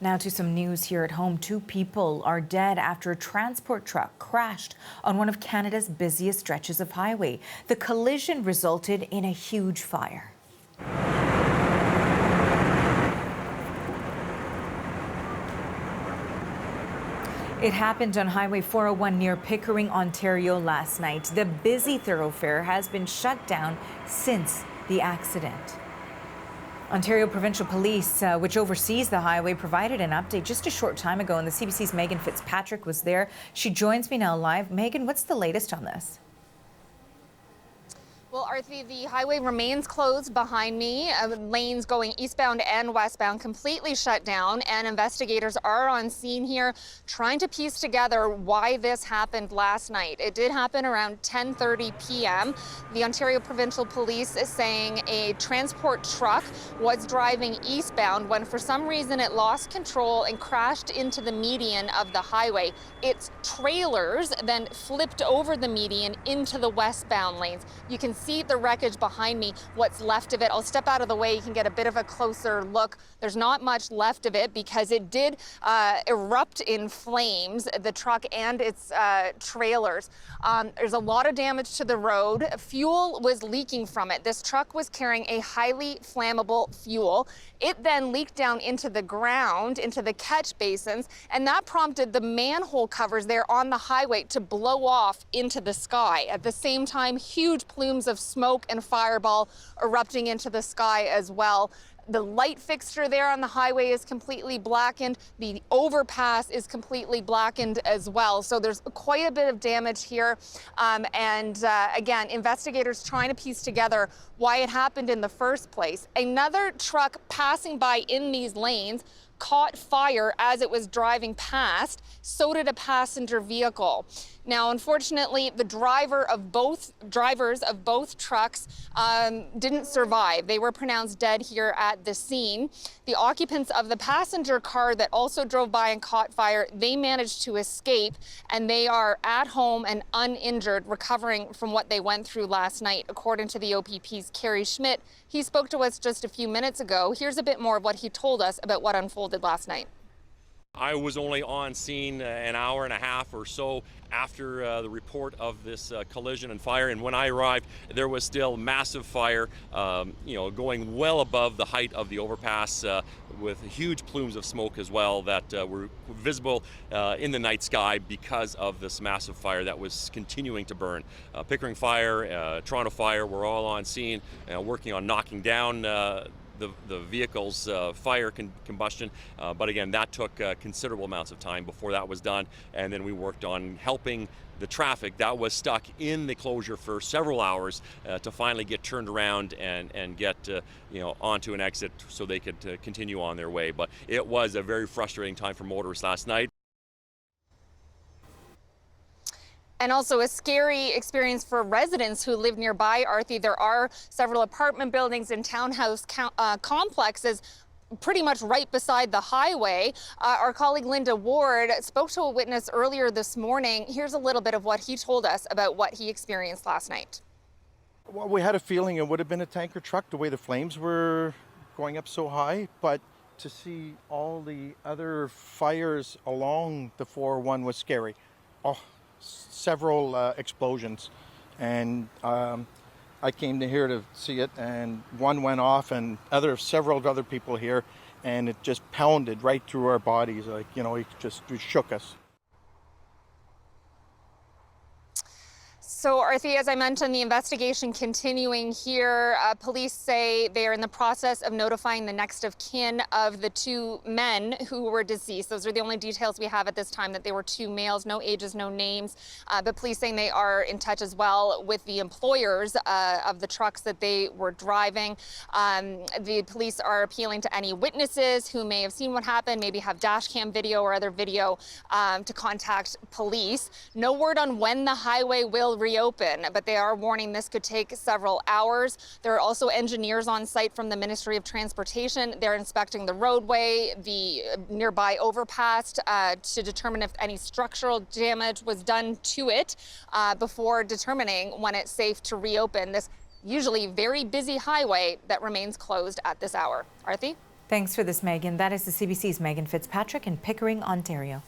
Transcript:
Now to some news here at home. 2 people are dead after a transport truck crashed on one of Canada's busiest stretches of highway. The collision resulted in a huge fire. It happened on Highway 401 near Pickering, Ontario last night. The busy thoroughfare has been shut down since the accident. Ontario Provincial Police, which oversees the highway, provided an update just a short time ago, and the CBC's Megan Fitzpatrick was there. She joins me now live. Megan, what's the latest on this? Well, Arthi, the highway remains closed behind me. Lanes going eastbound and westbound completely shut down, and investigators are on scene here trying to piece together why this happened last night. It did happen around 10:30 p.m. The Ontario Provincial Police is saying a transport truck was driving eastbound when for some reason it lost control and crashed into the median of the highway. Its trailers then flipped over the median into the westbound lanes. You can see the wreckage behind me, what's left of it. I'll step out of the way. You can get a bit of a closer look. There's not much left of it because it did erupt in flames, the truck and its trailers. There's a lot of damage to the road. Fuel was leaking from it. This truck was carrying a highly flammable fuel. It then leaked down into the ground, into the catch basins, and that prompted the manhole covers there on the highway to blow off into the sky. At the same time, huge plumes of smoke and fireball erupting into the sky as well. The light fixture there on the highway is completely blackened. The overpass is completely blackened as well. So there's quite a bit of damage here. Again, investigators trying to piece together why it happened in the first place. Another truck passing by in these lanes caught fire as it was driving past. So did a passenger vehicle. Now, unfortunately, the drivers of both trucks didn't survive. They were pronounced dead here at the scene. The occupants of the passenger car that also drove by and caught fire, they managed to escape, and they are at home and uninjured, recovering from what they went through last night, according to the OPP's Kerry Schmidt. He spoke to us just a few minutes ago. Here's a bit more of what he told us about what unfolded last night. I was only on scene an hour and a half or so after the report of this collision and fire, and when I arrived, there was still massive fire, going well above the height of the overpass, with huge plumes of smoke as well that were visible in the night sky because of this massive fire that was continuing to burn. Pickering fire, Toronto fire, we're all on scene, working on knocking down the vehicle's fire combustion, but again, that took considerable amounts of time before that was done, and then we worked on helping the traffic that was stuck in the closure for several hours to finally get turned around and get onto an exit so they could continue on their way. But it was a very frustrating time for motorists last night. And also a scary experience for residents who live nearby, Arthi. There are several apartment buildings and townhouse complexes pretty much right beside the highway. Our colleague Linda Ward spoke to a witness earlier this morning. Here's a little bit of what he told us about what he experienced last night. Well, we had a feeling it would have been a tanker truck, the way the flames were going up so high, but to see all the other fires along the 401 was scary. Several explosions, and I came to here to see it, and one went off, and several other people here, and it just pounded right through our bodies, like, it just shook us. So, Arthi, as I mentioned, the investigation continuing here. Police say they are in the process of notifying the next of kin of the 2 men who were deceased. Those are the only details we have at this time, that they were 2 males, no ages, no names. But police saying they are in touch as well with the employers of the trucks that they were driving. The police are appealing to any witnesses who may have seen what happened, maybe have dash cam video or other video, to contact police. No word on when the highway will reopen, but they are warning this could take several hours. There are also engineers on site from the Ministry of Transportation. They're inspecting the roadway, the nearby overpass, to determine if any structural damage was done to it before determining when it's safe to reopen this usually very busy highway that remains closed at this hour. Arthi? Thanks for this, Megan. That is the CBC's Megan Fitzpatrick in Pickering, Ontario.